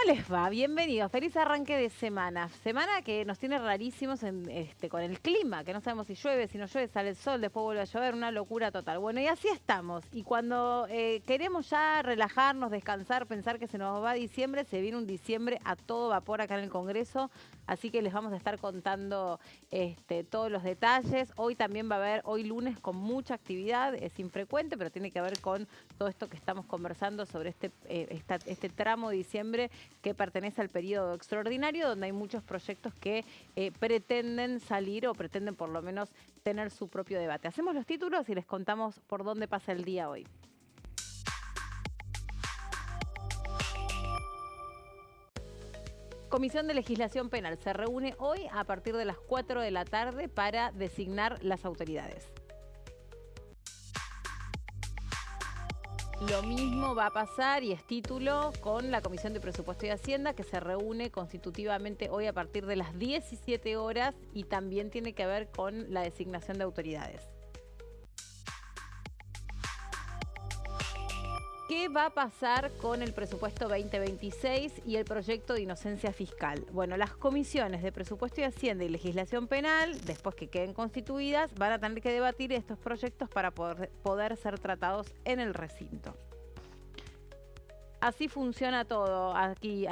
les va? Bienvenidos. Feliz arranque de semana. Semana que nos tiene rarísimos con el clima, que no sabemos si llueve, si no llueve, sale el sol, después vuelve a llover, una locura total. Bueno, y así estamos. Y cuando queremos ya relajarnos, descansar, pensar que se nos va diciembre, se viene un diciembre a todo vapor acá en el Congreso. Así que les vamos a estar contando todos los detalles. Hoy también va a haber, hoy lunes, con mucha actividad. Es infrecuente, pero tiene que ver con todo esto que estamos conversando sobre este tramo de diciembre que pertenece al periodo extraordinario, donde hay muchos proyectos que pretenden salir o pretenden por lo menos tener su propio debate. Hacemos los títulos y les contamos por dónde pasa el día hoy. Comisión de Legislación Penal se reúne hoy a partir de las 4 de la tarde para designar las autoridades. Lo mismo va a pasar, y es título, con la Comisión de Presupuesto y Hacienda, que se reúne constitutivamente hoy a partir de las 17 horas y también tiene que ver con la designación de autoridades. ¿Qué va a pasar con el presupuesto 2026 y el proyecto de inocencia fiscal? Bueno, las comisiones de Presupuesto y Hacienda y Legislación Penal, después que queden constituidas, van a tener que debatir estos proyectos para poder ser tratados en el recinto. Así funciona todo aquí,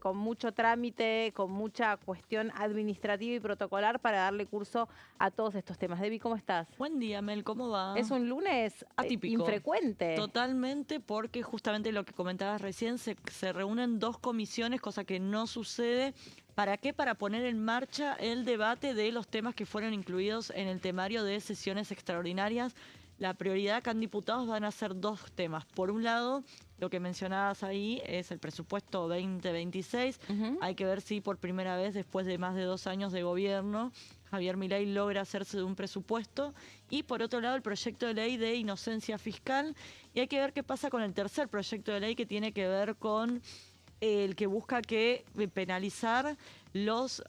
con mucho trámite, con mucha cuestión administrativa y protocolar para darle curso a todos estos temas. Debbie, ¿cómo estás? Buen día, Mel, ¿cómo va? Es un lunes Atípico. infrecuente. Totalmente, porque justamente lo que comentabas recién, se reúnen dos comisiones, cosa que no sucede. ¿Para qué? Para poner en marcha el debate de los temas que fueron incluidos en el temario de sesiones extraordinarias. La prioridad acá en diputados van a ser dos temas. Por un lado, lo que mencionabas ahí es el presupuesto 2026. Hay que ver si por primera vez, después de más de 2 años de gobierno, Javier Milei logra hacerse de un presupuesto. Y por otro lado, el proyecto de ley de inocencia fiscal. Y hay que ver qué pasa con el tercer proyecto de ley, que tiene que ver con el que busca penalizar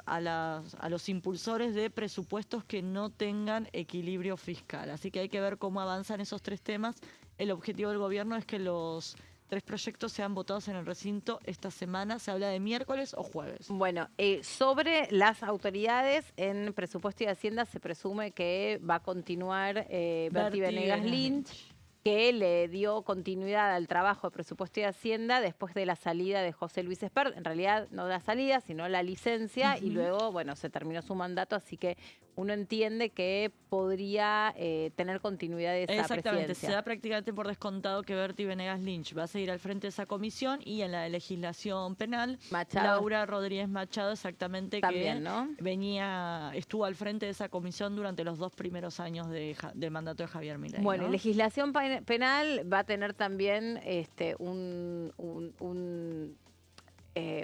a los impulsores de presupuestos que no tengan equilibrio fiscal. Así que hay que ver cómo avanzan esos tres temas. El objetivo del gobierno es que los 3 proyectos sean votados en el recinto esta semana. Se habla de miércoles o jueves. Bueno, sobre las autoridades en Presupuesto y Hacienda se presume que va a continuar Berti Venegas Lynch, que le dio continuidad al trabajo de Presupuesto y Hacienda después de la salida de José Luis Espert. En realidad no la salida, sino la licencia, y luego, bueno, se terminó su mandato, así que uno entiende que podría tener continuidad de esa Exactamente, presidencia. se da prácticamente por descontado que Berti Venegas Lynch va a seguir al frente de esa comisión, y en la de legislación penal, Machado. Laura Rodríguez Machado, exactamente, También, que ¿no? estuvo al frente de esa comisión durante los 2 primeros años del mandato de Javier Milei. Bueno, ¿no? y legislación penal va a tener también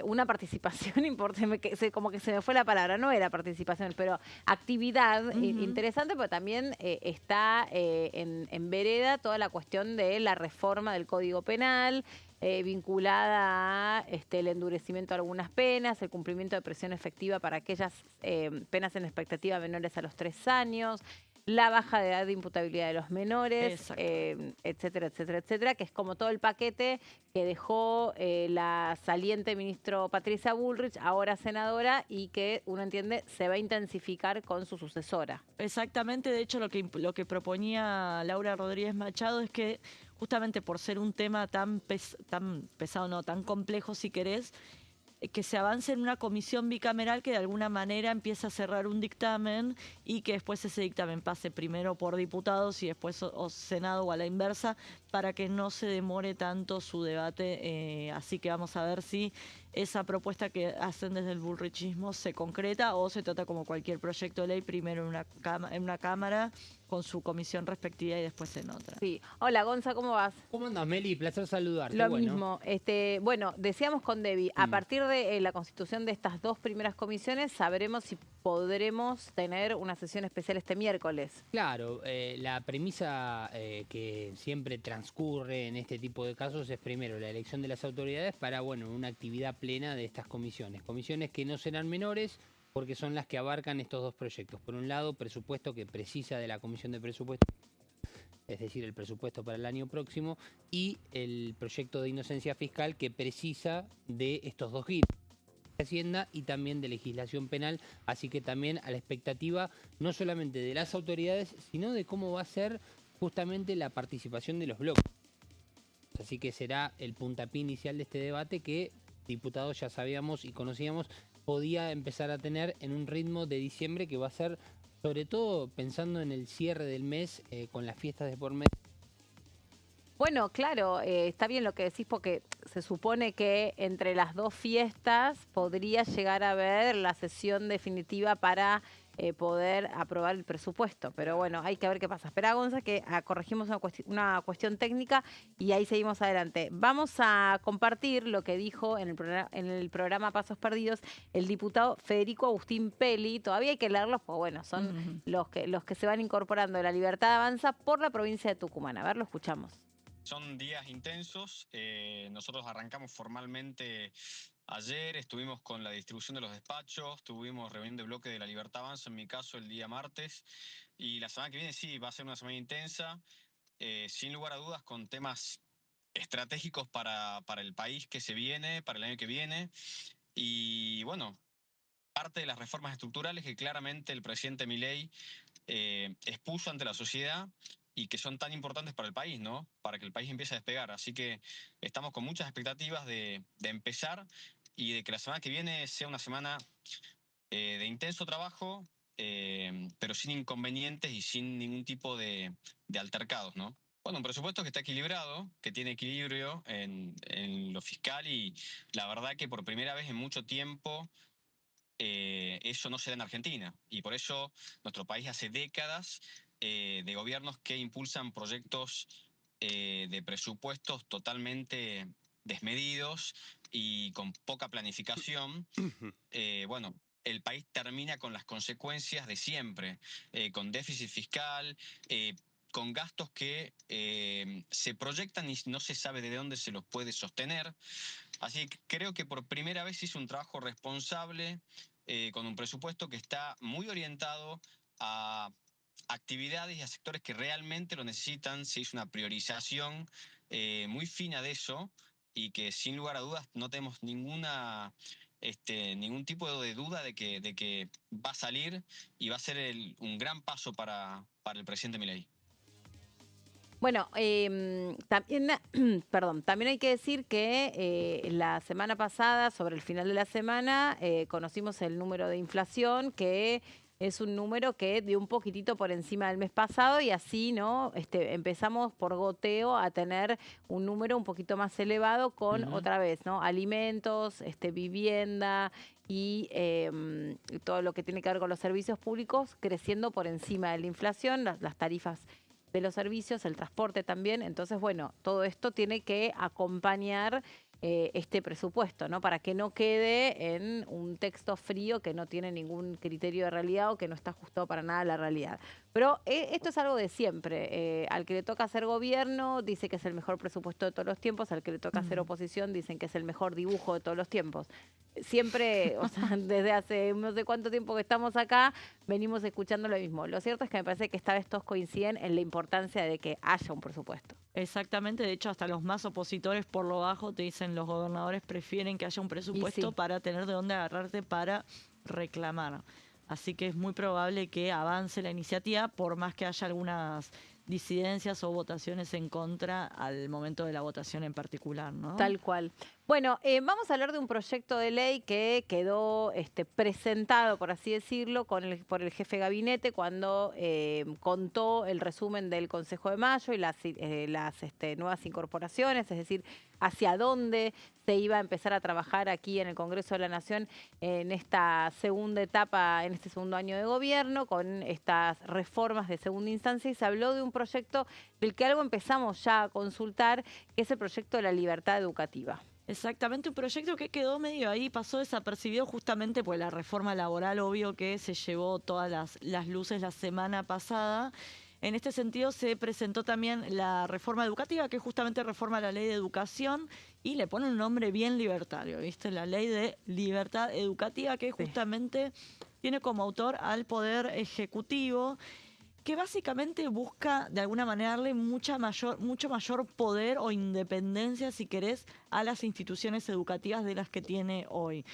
una participación importante, como que se me fue la palabra, no era participación, pero actividad interesante, porque también está en vereda toda la cuestión de la reforma del Código Penal, vinculada a el endurecimiento de algunas penas, el cumplimiento de prisión efectiva para aquellas penas en expectativa menores a los 3 años, la baja de edad de imputabilidad de los menores, etcétera, etcétera, etcétera, que es como todo el paquete que dejó la saliente ministro Patricia Bullrich, ahora senadora, y que uno entiende se va a intensificar con su sucesora. Exactamente, de hecho lo que proponía Laura Rodríguez Machado es que justamente por ser un tema tan pesado, no, tan complejo si querés, que se avance en una comisión bicameral que de alguna manera empiece a cerrar un dictamen, y que después ese dictamen pase primero por diputados y después o Senado, o a la inversa, para que no se demore tanto su debate. Así que vamos a ver si esa propuesta que hacen desde el bullrichismo se concreta, o se trata como cualquier proyecto de ley, primero en una cámara con su comisión respectiva y después en otra. Sí. Hola, Gonza, ¿cómo vas? ¿Cómo andas, Meli? Placer saludarte. Lo mismo. Bueno, decíamos con Debbie, a partir de la constitución de estas 2 primeras comisiones, sabremos si podremos tener una sesión especial este miércoles. Claro, la premisa que siempre transcurre en este tipo de casos es primero la elección de las autoridades para, bueno, una actividad plena de estas comisiones. Comisiones que no serán menores, porque son las que abarcan estos 2 proyectos. Por un lado, presupuesto, que precisa de la Comisión de Presupuesto es decir, el presupuesto para el año próximo, y el proyecto de inocencia fiscal que precisa de estos dos giros. Hacienda y también de legislación penal, así que también a la expectativa no solamente de las autoridades, sino de cómo va a ser justamente la participación de los bloques. Así que será el puntapié inicial de este debate que diputados ya sabíamos y conocíamos podía empezar a tener en un ritmo de diciembre que va a ser, sobre todo pensando en el cierre del mes con las fiestas de por medio. Bueno, claro, está bien lo que decís porque se supone que entre las dos fiestas podría llegar a haber la sesión definitiva para poder aprobar el presupuesto. Pero bueno, hay que ver qué pasa. Espera, Gonza, que corregimos una cuestión técnica y ahí seguimos adelante. Vamos a compartir lo que dijo en el programa Pasos Perdidos el diputado Federico Agustín Peli. Todavía hay que leerlos, pues bueno, son los que se van incorporando de La Libertad Avanza por la provincia de Tucumán. A ver, lo escuchamos. Son días intensos. Nosotros arrancamos formalmente ayer, estuvimos con la distribución de los despachos, tuvimos reunión de bloque de La Libertad Avanza, en mi caso el día martes, y la semana que viene sí, va a ser una semana intensa, sin lugar a dudas con temas estratégicos para el país que se viene, para el año que viene, y bueno, parte de las reformas estructurales que claramente el presidente Milei expuso ante la sociedad y que son tan importantes para el país, ¿no? Para que el país empiece a despegar. Así que estamos con muchas expectativas de empezar y de que la semana que viene sea una semana de intenso trabajo, pero sin inconvenientes y sin ningún tipo de altercados, ¿no? Bueno, un presupuesto que está equilibrado, que tiene equilibrio en lo fiscal y la verdad que por primera vez en mucho tiempo eso no se da en Argentina y por eso nuestro país hace décadas de gobiernos que impulsan proyectos de presupuestos totalmente desmedidos y con poca planificación. Bueno, el país termina con las consecuencias de siempre, con déficit fiscal, con gastos que se proyectan y no se sabe de dónde se los puede sostener. Así que creo que por primera vez hizo un trabajo responsable con un presupuesto que está muy orientado a actividades y a sectores que realmente lo necesitan. Se hizo una priorización muy fina de eso y que sin lugar a dudas no tenemos ningún tipo de duda de que va a salir y va a ser un gran paso para el presidente Milei. Bueno, también, perdón, también hay que decir que la semana pasada, sobre el final de la semana, conocimos el número de inflación, que es un número que dio un poquitito por encima del mes pasado y así, ¿no? Empezamos por goteo a tener un número un poquito más elevado con, otra vez, ¿no? Alimentos, vivienda y todo lo que tiene que ver con los servicios públicos creciendo por encima de la inflación, las tarifas de los servicios, el transporte también. Entonces, bueno, todo esto tiene que acompañar este presupuesto, ¿no? Para que no quede en un texto frío que no tiene ningún criterio de realidad o que no está ajustado para nada a la realidad. Pero esto es algo de siempre. Al que le toca hacer gobierno dice que es el mejor presupuesto de todos los tiempos, al que le toca hacer oposición dicen que es el mejor dibujo de todos los tiempos. Siempre, o sea, desde hace no sé cuánto tiempo que estamos acá, venimos escuchando lo mismo. Lo cierto es que me parece que esta vez todos coinciden en la importancia de que haya un presupuesto. Exactamente, de hecho hasta los más opositores por lo bajo te dicen los gobernadores prefieren que haya un presupuesto para tener de dónde agarrarte para reclamar. Así que es muy probable que avance la iniciativa por más que haya algunas disidencias o votaciones en contra al momento de la votación en particular, ¿no? Tal cual. Bueno, vamos a hablar de un proyecto de ley que quedó presentado, por así decirlo, por el jefe de gabinete cuando contó el resumen del Consejo de Mayo y las nuevas incorporaciones, es decir, hacia dónde se iba a empezar a trabajar aquí en el Congreso de la Nación en esta segunda etapa, en este segundo año de gobierno, con estas reformas de segunda instancia, y se habló de un proyecto del que algo empezamos ya a consultar, que es el proyecto de la libertad educativa. Exactamente, un proyecto que quedó medio ahí, pasó desapercibido justamente por la reforma laboral, obvio que se llevó todas las luces la semana pasada. En este sentido se presentó también la reforma educativa, que justamente reforma la ley de educación y le pone un nombre bien libertario, ¿viste? La ley de libertad educativa, que justamente tiene como autor al Poder Ejecutivo, que básicamente busca de alguna manera darle mucho mayor poder o independencia, si querés, a las instituciones educativas de las que tiene hoy.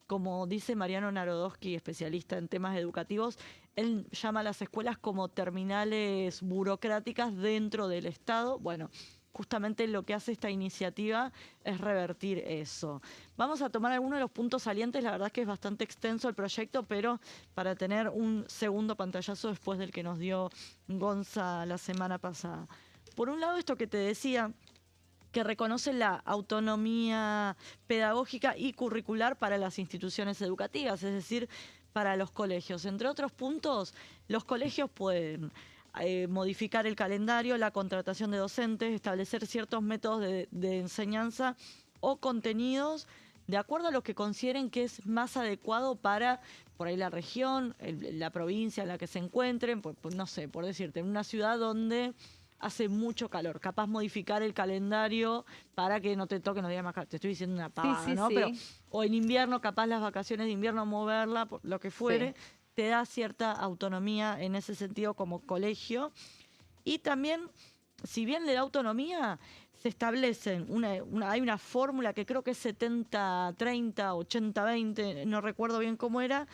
Como dice Mariano Narodowski, especialista en temas educativos, él llama a las escuelas como terminales burocráticas dentro del Estado. Bueno, justamente lo que hace esta iniciativa es revertir eso. Vamos a tomar algunos de los puntos salientes, la verdad es que es bastante extenso el proyecto, pero para tener un segundo pantallazo después del que nos dio Gonza la semana pasada. Por un lado, esto que te decía, que reconoce la autonomía pedagógica y curricular para las instituciones educativas, es decir, para los colegios. Entre otros puntos, los colegios pueden modificar el calendario, la contratación de docentes, establecer ciertos métodos de enseñanza o contenidos de acuerdo a lo que consideren que es más adecuado para, por ahí, la región, la provincia en la que se encuentren, pues, no sé, por decirte, en una ciudad donde hace mucho calor, capaz modificar el calendario para que no te toque los días más calor. Te estoy diciendo una pavada, sí, ¿no? sí. Pero, o en invierno, capaz las vacaciones de invierno, moverla, lo que fuere, Sí. te da cierta autonomía en ese sentido como colegio. Y también, si bien le da autonomía, se establecen, hay una fórmula que creo que es 70-30, 80-20, no recuerdo bien cómo era,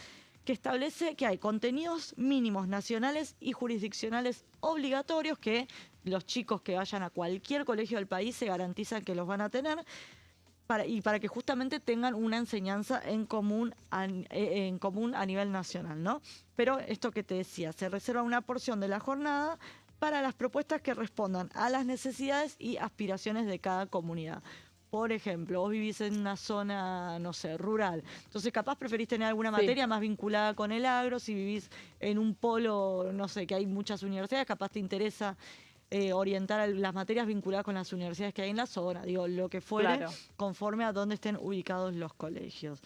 que establece que hay contenidos mínimos nacionales y jurisdiccionales obligatorios que los chicos que vayan a cualquier colegio del país se garantizan que los van a tener para que justamente tengan una enseñanza en común a nivel nacional, ¿no? Pero esto que te decía, se reserva una porción de la jornada para las propuestas que respondan a las necesidades y aspiraciones de cada comunidad. Por ejemplo, vos vivís en una zona, no sé, rural. Entonces, capaz preferís tener alguna materia más vinculada con el agro. Si vivís en un polo, no sé, que hay muchas universidades, capaz te interesa orientar a las materias vinculadas con las universidades que hay en la zona. Digo, lo que fuere, Claro. conforme a dónde estén ubicados los colegios.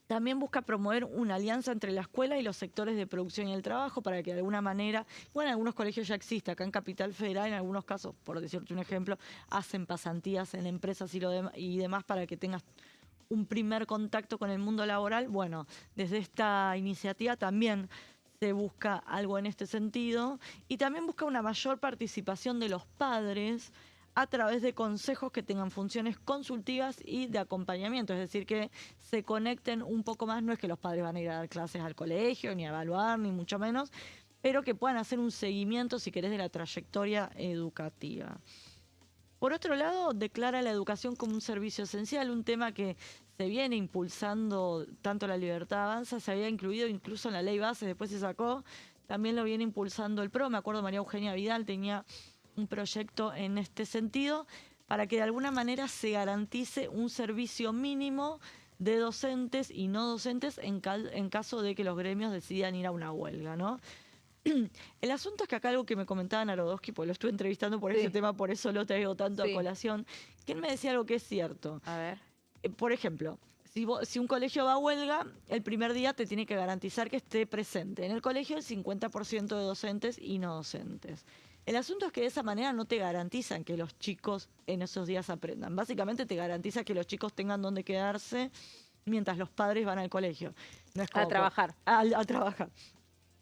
También busca promover una alianza entre la escuela y los sectores de producción y el trabajo para que de alguna manera, bueno, en algunos colegios ya existe, acá en Capital Federal, en algunos casos, por decirte un ejemplo, hacen pasantías en empresas y demás para que tengas un primer contacto con el mundo laboral. Bueno, desde esta iniciativa también se busca algo en este sentido y también busca una mayor participación de los padres a través de consejos que tengan funciones consultivas y de acompañamiento, es decir, que se conecten un poco más. No es que los padres van a ir a dar clases al colegio, ni a evaluar, ni mucho menos, pero que puedan hacer un seguimiento, si querés, de la trayectoria educativa. Por otro lado, declara la educación como un servicio esencial, un tema que se viene impulsando tanto La Libertad Avanza, se había incluido incluso en la ley base, después se sacó, también lo viene impulsando el PRO. Me acuerdo María Eugenia Vidal tenía un proyecto en este sentido para que de alguna manera se garantice un servicio mínimo de docentes y no docentes en caso de que los gremios decidan ir a una huelga, ¿no? El asunto es que acá algo que me comentaba Narodowski, porque lo estuve entrevistando por ese tema, por eso lo traigo tanto a colación, que él me decía algo que es cierto. A ver. Por ejemplo, si un colegio va a huelga, el primer día te tiene que garantizar que esté presente en el colegio el 50% de docentes y no docentes. El asunto es que de esa manera no te garantizan que los chicos en esos días aprendan. Básicamente te garantiza que los chicos tengan donde quedarse mientras los padres van al colegio. No es como A trabajar. A trabajar.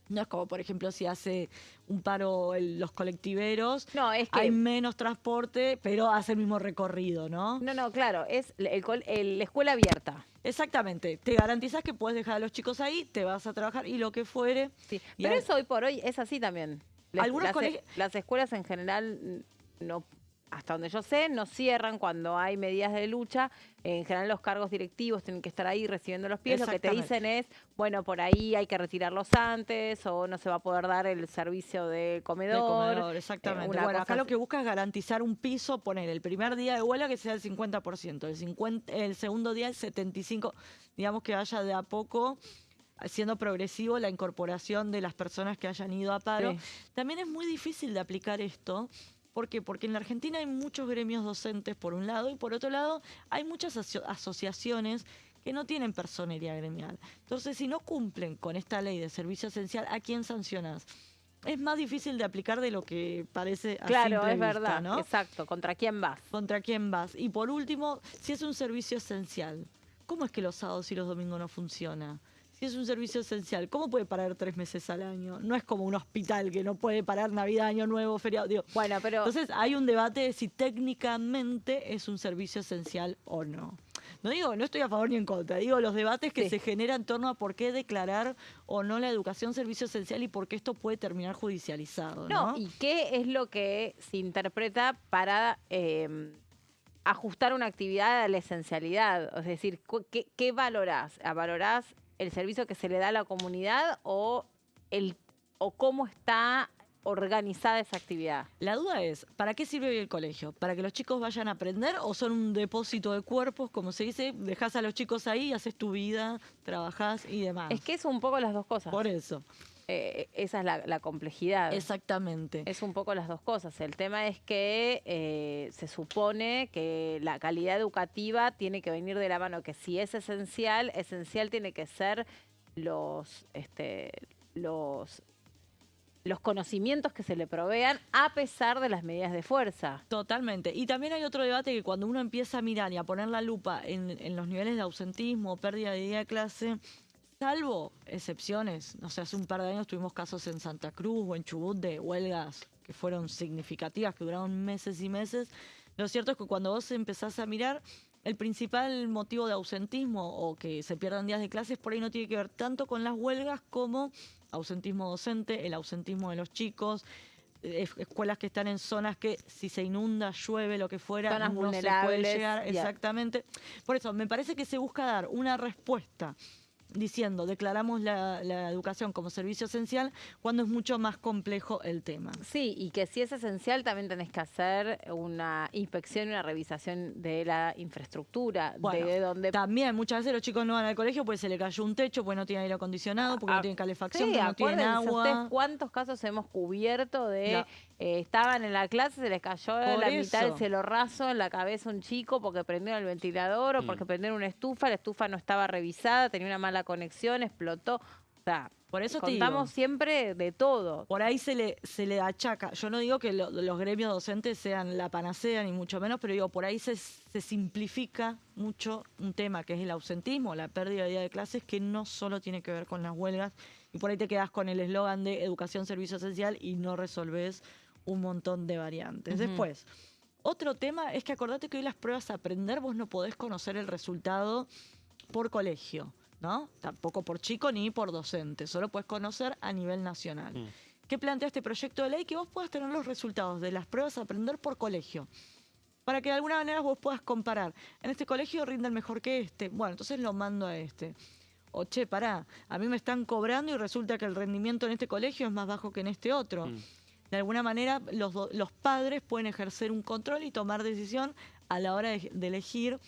No es como, por ejemplo, si hace un paro los colectiveros, No, es que hay menos transporte, pero hace el mismo recorrido, ¿no? No, claro, es la escuela abierta. Exactamente. Te garantizas que puedes dejar a los chicos ahí, te vas a trabajar y lo que fuere. Sí. Y Pero eso hoy por hoy es así también. Algunos las escuelas en general, no, hasta donde yo sé, no cierran cuando hay medidas de lucha. En general los cargos directivos tienen que estar ahí recibiendo los pies. Lo que te dicen es, bueno, por ahí hay que retirarlos antes o no se va a poder dar el servicio de comedor. Exactamente. Bueno, acá lo que busca es garantizar un piso, poner el primer día de huelga que sea el 50%, el segundo día el 75%, digamos que vaya de a poco siendo progresivo la incorporación de las personas que hayan ido a paro. Sí. También es muy difícil de aplicar esto. ¿Por qué? Porque en la Argentina hay muchos gremios docentes, por un lado, y por otro lado hay muchas asociaciones que no tienen personería gremial. Entonces, si no cumplen con esta ley de servicio esencial, ¿a quién sancionás? Es más difícil de aplicar de lo que parece a simple vista, es verdad, ¿no? Exacto. ¿Contra quién vas? ¿Contra quién vas? Y por último, si es un servicio esencial, ¿cómo es que los sábados y los domingos no funciona? Si si es un servicio esencial, ¿cómo puede parar 3 meses al año? No es como un hospital que no puede parar Navidad, Año Nuevo, feriado. Digo, Bueno, pero entonces hay un debate de si técnicamente es un servicio esencial o no. No digo, no estoy a favor ni en contra, digo los debates que Sí. se generan en torno a por qué declarar o no la educación servicio esencial y por qué esto puede terminar judicializado, ¿no? no, ¿y qué es lo que se interpreta para ajustar una actividad a la esencialidad? Es decir, ¿qué valorás? ¿Valorás el servicio que se le da a la comunidad o cómo está organizada esa actividad? La duda es, ¿para qué sirve hoy el colegio? ¿Para que los chicos vayan a aprender o son un depósito de cuerpos, como se dice? Dejás a los chicos ahí, haces tu vida, trabajás y demás. Es que es un poco las dos cosas. Por eso, Esa es la complejidad. exactamente. Es un poco las dos cosas. El tema es que se supone que la calidad educativa tiene que venir de la mano, que si es esencial tiene que ser los conocimientos que se le provean a pesar de las medidas de fuerza. Totalmente. Y también hay otro debate que cuando uno empieza a mirar y a poner la lupa en los niveles de ausentismo, pérdida de día de clase, salvo excepciones, no sé, hace un par de años tuvimos casos en Santa Cruz o en Chubut de huelgas que fueron significativas, que duraron meses y meses. Lo cierto es que cuando vos empezás a mirar, el principal motivo de ausentismo o que se pierdan días de clases por ahí no tiene que ver tanto con las huelgas como ausentismo docente, el ausentismo de los chicos, escuelas que están en zonas que si se inunda, llueve, lo que fuera, Zonas no se puede vulnerables, llegar. ya. Exactamente. Por eso, me parece que se busca dar una respuesta diciendo, declaramos la educación como servicio esencial, cuando es mucho más complejo el tema. Sí, y que si es esencial también tenés que hacer una inspección y una revisación de la infraestructura, Bueno, de donde... También muchas veces los chicos no van al colegio porque se le cayó un techo, porque no tienen aire acondicionado, porque no tienen calefacción, Sí, porque no tienen acuérdense ustedes agua. cuántos casos hemos cubierto de La- estaban en la clase, se les cayó Por la mitad del eso. cielo raso en la cabeza a un chico porque prendieron el ventilador o porque prendieron una estufa, la estufa no estaba revisada, tenía una mala conexión, explotó. O sea, Por eso te contamos digo. siempre de todo. Por ahí se le achaca. Yo no digo que los gremios docentes sean la panacea, ni mucho menos, pero digo, por ahí se simplifica mucho un tema que es el ausentismo, la pérdida de día de clases, que no solo tiene que ver con las huelgas. Y por ahí te quedas con el eslogan de educación, servicio esencial y no resolvés un montón de variantes. Ujú. Después, otro tema es que acordate que hoy las pruebas a aprender vos no podés conocer el resultado por colegio, ¿no? Tampoco por chico ni por docente, solo puedes conocer a nivel nacional. ¿Qué plantea este proyecto de ley? Que vos puedas tener los resultados de las pruebas a aprender por colegio, para que de alguna manera vos puedas comparar. En este colegio rinden mejor que este, bueno, entonces lo mando a este. O che, pará, a mí me están cobrando y resulta que el rendimiento en este colegio es más bajo que en este otro. De alguna manera los padres pueden ejercer un control y tomar decisión a la hora de elegir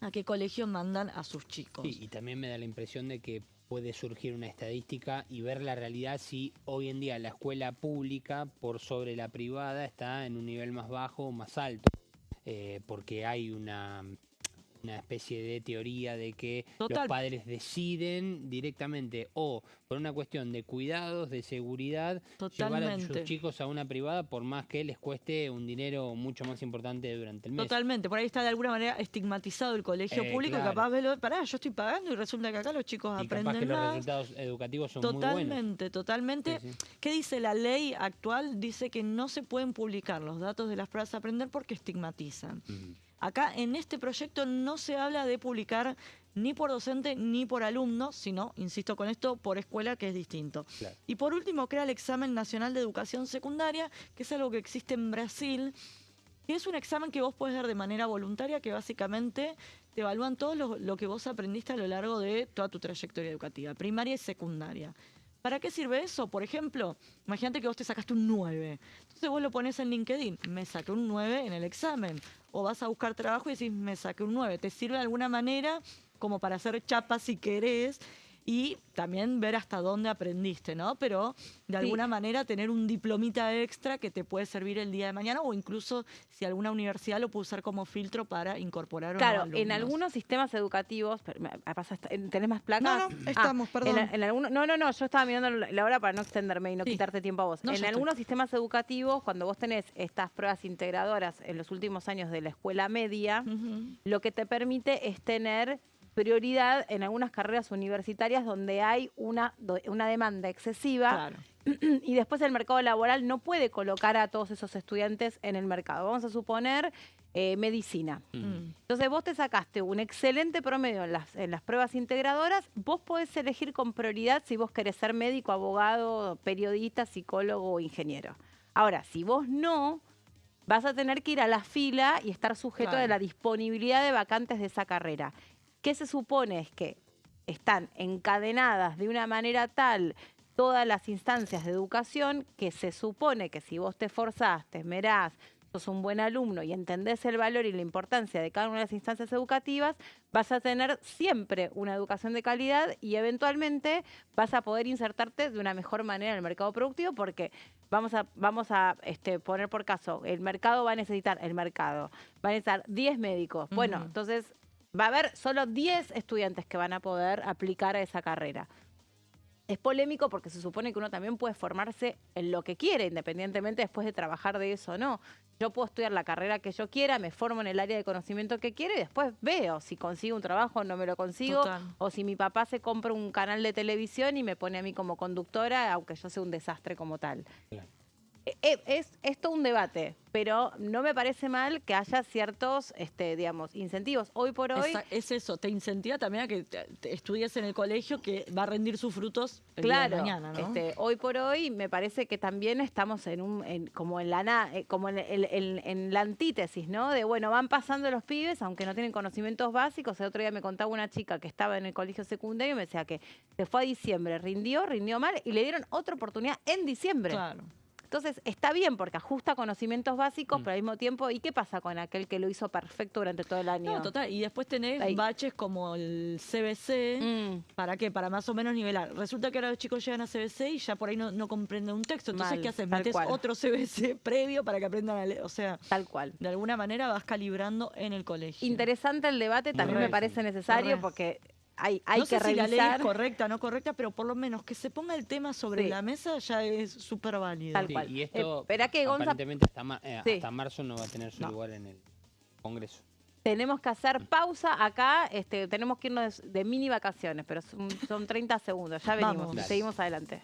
a qué colegio mandan a sus chicos. Sí, y también me da la impresión de que puede surgir una estadística y ver la realidad si hoy en día la escuela pública por sobre la privada está en un nivel más bajo o más alto, porque hay una especie de teoría de que Total. los padres deciden directamente o por una cuestión de cuidados, de seguridad, llevar a sus Totalmente. chicos a una privada por más que les cueste un dinero mucho más importante durante el mes. Totalmente, por ahí está de alguna manera estigmatizado el colegio público claro. y capaz pará, yo estoy pagando y resulta que acá los chicos Y aprenden capaz que los más. resultados educativos son muy buenos. Totalmente, totalmente. Sí, sí. ¿Qué dice la ley actual? Dice que no se pueden publicar los datos de las pruebas a aprender porque estigmatizan. Acá en este proyecto no se habla de publicar ni por docente ni por alumno, sino, insisto con esto, por escuela, que es distinto. Claro. Y por último, crea el Examen Nacional de Educación Secundaria, que es algo que existe en Brasil, que es un examen que vos podés dar de manera voluntaria, que básicamente te evalúan todo lo que vos aprendiste a lo largo de toda tu trayectoria educativa, primaria y secundaria. ¿Para qué sirve eso? Por ejemplo, imagínate que vos te sacaste un 9. Entonces vos lo pones en LinkedIn, me saqué un 9 en el examen. O vas a buscar trabajo y decís, me saqué un 9. Te sirve de alguna manera como para hacer chapa si querés y también ver hasta dónde aprendiste, ¿no? Pero de alguna manera tener un diplomita extra que te puede servir el día de mañana o incluso si alguna universidad lo puede usar como filtro para incorporar Claro, o no en algunos sistemas educativos, ¿tenés más placas? No, estamos, perdón. No, yo estaba mirando la hora para no extenderme y no Sí. quitarte tiempo a vos. No, En ya estoy. algunos sistemas educativos, cuando vos tenés estas pruebas integradoras en los últimos años de la escuela media, Ujú. lo que te permite es tener prioridad en algunas carreras universitarias donde hay una demanda excesiva. Claro. Y después el mercado laboral no puede colocar a todos esos estudiantes en el mercado. Vamos a suponer medicina. Entonces vos te sacaste un excelente promedio en las pruebas integradoras, vos podés elegir con prioridad si vos querés ser médico, abogado, periodista, psicólogo o ingeniero. Ahora, si vos no, vas a tener que ir a la fila y estar sujeto Claro. de la disponibilidad de vacantes de esa carrera. ¿Qué se supone? Es que están encadenadas de una manera tal todas las instancias de educación que se supone que si vos te esforzás, te esmerás, sos un buen alumno y entendés el valor y la importancia de cada una de las instancias educativas, vas a tener siempre una educación de calidad y eventualmente vas a poder insertarte de una mejor manera en el mercado productivo porque vamos a poner por caso, el mercado va a necesitar 10 médicos. Bueno, entonces va a haber solo 10 estudiantes que van a poder aplicar a esa carrera. Es polémico porque se supone que uno también puede formarse en lo que quiere, independientemente después de trabajar de eso o no. Yo puedo estudiar la carrera que yo quiera, me formo en el área de conocimiento que quiero y después veo si consigo un trabajo o no me lo consigo. Total. O si mi papá se compra un canal de televisión y me pone a mí como conductora, aunque yo sea un desastre como tal. Claro. Es todo un debate, pero no me parece mal que haya ciertos, incentivos. Hoy por hoy... Es eso, te incentiva también a que te estudies en el colegio que va a rendir sus frutos el día Claro, de mañana, ¿no? hoy por hoy me parece que también estamos en la antítesis, ¿no? De bueno, van pasando los pibes, aunque no tienen conocimientos básicos. El otro día me contaba una chica que estaba en el colegio secundario y me decía que se fue a diciembre, rindió mal y le dieron otra oportunidad en diciembre. Claro. Entonces, está bien porque ajusta conocimientos básicos, pero al mismo tiempo, ¿y qué pasa con aquel que lo hizo perfecto durante todo el año? No, total. Y después tenés Ahí. baches como el CBC. ¿Para qué? Para más o menos nivelar. Resulta que ahora los chicos llegan a CBC y ya por ahí no comprenden un texto. Entonces, Mal, ¿qué haces? tal Metés cual. otro CBC previo para que aprendan a leer. O sea, Tal cual. de alguna manera vas calibrando en el colegio. Interesante el debate, también me parece necesario Re. porque hay no que sé si la ley revisar. es correcta o no correcta, pero por lo menos que se ponga el tema sobre Sí. la mesa ya es súper válido. Tal Sí, cual. y esto Esperá que Gonza- aparentemente Sí. hasta marzo no va a tener su No. lugar en el Congreso. Tenemos que hacer pausa acá, tenemos que irnos de mini vacaciones, pero son 30 segundos, ya venimos, Vamos. Dale. seguimos adelante.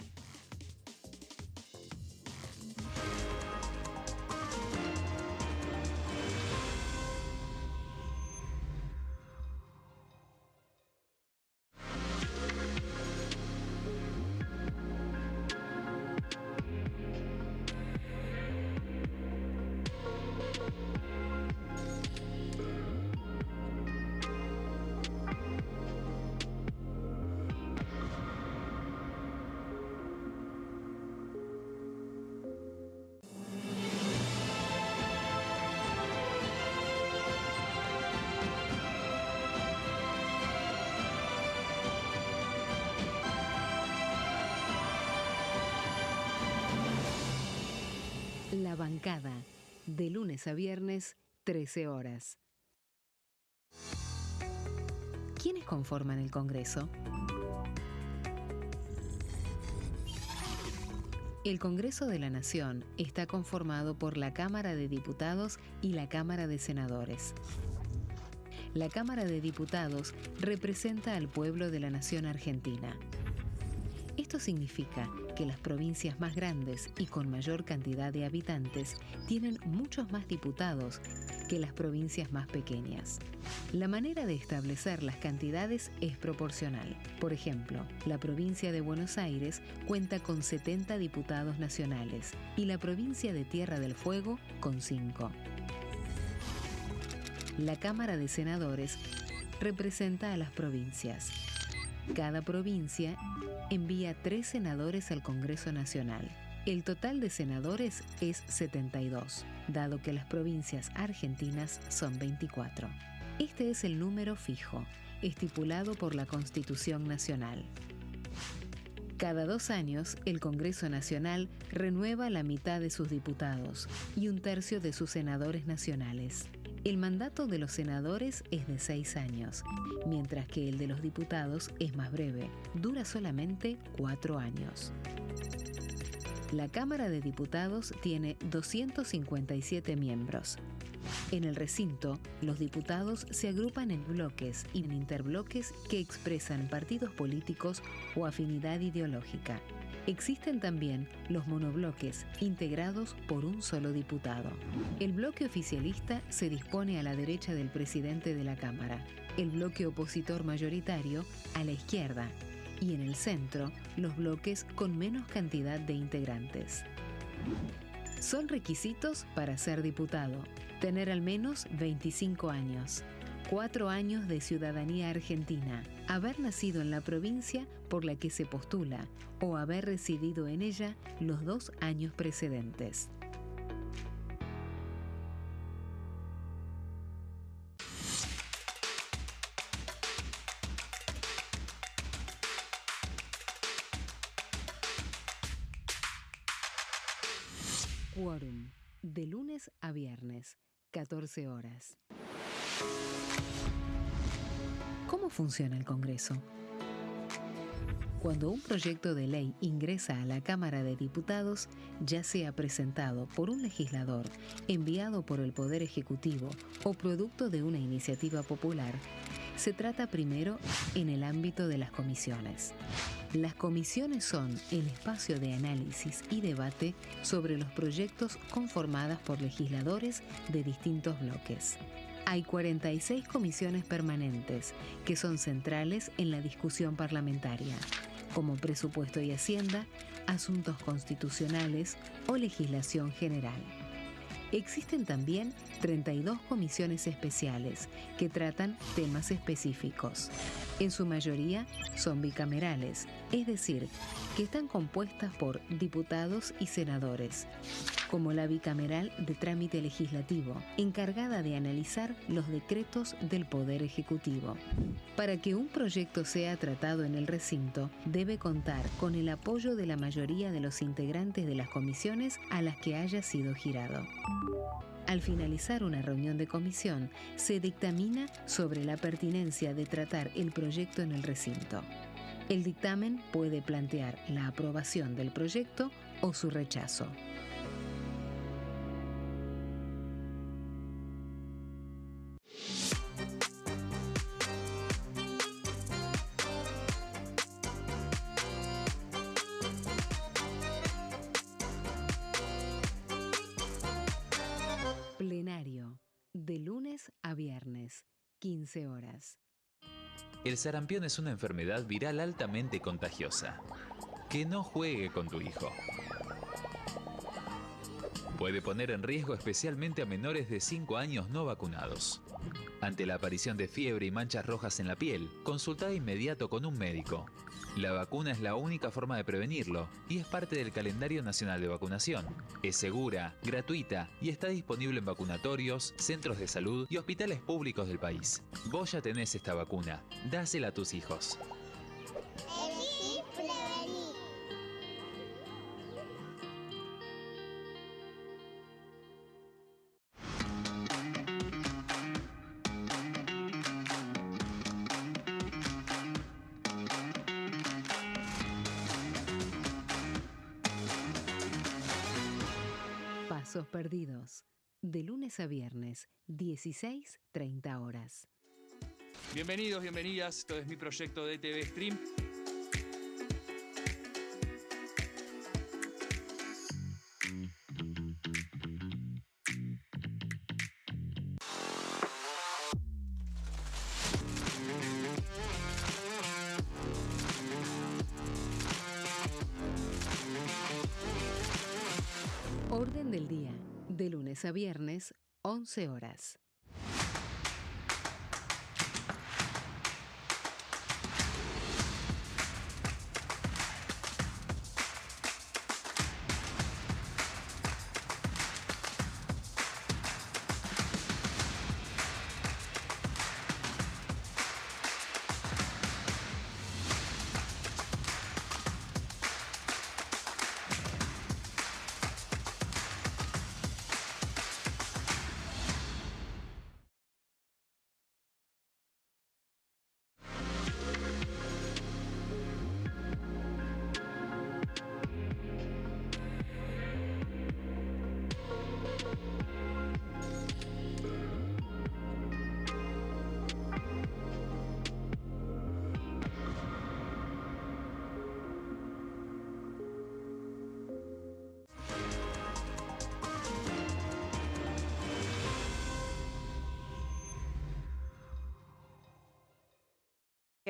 La bancada, de lunes a viernes, 13 horas. ¿Quiénes conforman el Congreso? El Congreso de la Nación está conformado por la Cámara de Diputados y la Cámara de Senadores. La Cámara de Diputados representa al pueblo de la nación argentina. Esto significa que las provincias más grandes y con mayor cantidad de habitantes tienen muchos más diputados que las provincias más pequeñas. La manera de establecer las cantidades es proporcional. Por ejemplo, la provincia de Buenos Aires cuenta con 70 diputados nacionales y la provincia de Tierra del Fuego con 5. La Cámara de Senadores representa a las provincias. Cada provincia envía 3 senadores al Congreso Nacional. El total de senadores es 72, dado que las provincias argentinas son 24. Este es el número fijo, estipulado por la Constitución Nacional. Cada 2 años, el Congreso Nacional renueva la mitad de sus diputados y 1/3 de sus senadores nacionales. El mandato de los senadores es de 6 años, mientras que el de los diputados es más breve, dura solamente 4 años. La Cámara de Diputados tiene 257 miembros. En el recinto, los diputados se agrupan en bloques y en interbloques que expresan partidos políticos o afinidad ideológica. Existen también los monobloques, integrados por un solo diputado. El bloque oficialista se dispone a la derecha del presidente de la Cámara, el bloque opositor mayoritario a la izquierda, y en el centro, los bloques con menos cantidad de integrantes. Son requisitos para ser diputado: tener al menos 25 años, 4 años de ciudadanía argentina, haber nacido en la provincia por la que se postula o haber residido en ella los 2 años precedentes. Quórum, de lunes a viernes, 14 horas. ¿Cómo funciona el Congreso? Cuando un proyecto de ley ingresa a la Cámara de Diputados, ya sea presentado por un legislador, enviado por el Poder Ejecutivo o producto de una iniciativa popular, se trata primero en el ámbito de las comisiones. Las comisiones son el espacio de análisis y debate sobre los proyectos conformadas por legisladores de distintos bloques. Hay 46 comisiones permanentes que son centrales en la discusión parlamentaria, como Presupuesto y Hacienda, Asuntos Constitucionales o Legislación General. Existen también 32 comisiones especiales que tratan temas específicos. En su mayoría son bicamerales, es decir, que están compuestas por diputados y senadores, como la bicameral de trámite legislativo, encargada de analizar los decretos del Poder Ejecutivo. Para que un proyecto sea tratado en el recinto, debe contar con el apoyo de la mayoría de los integrantes de las comisiones a las que haya sido girado. Al finalizar una reunión de comisión, se dictamina sobre la pertinencia de tratar el proyecto en el recinto. El dictamen puede plantear la aprobación del proyecto o su rechazo. Plenario, de lunes a viernes, 15 horas. El sarampión es una enfermedad viral altamente contagiosa. Que no juegue con tu hijo. Puede poner en riesgo especialmente a menores de 5 años no vacunados. Ante la aparición de fiebre y manchas rojas en la piel, consulta de inmediato con un médico. La vacuna es la única forma de prevenirlo y es parte del calendario nacional de vacunación. Es segura, gratuita y está disponible en vacunatorios, centros de salud y hospitales públicos del país. Vos ya tenés esta vacuna, dásela a tus hijos. Pasos perdidos, de lunes a viernes, 16:30 horas. Bienvenidos, bienvenidas, esto es mi proyecto de TV Stream. Orden del día, de lunes a viernes, 11 horas.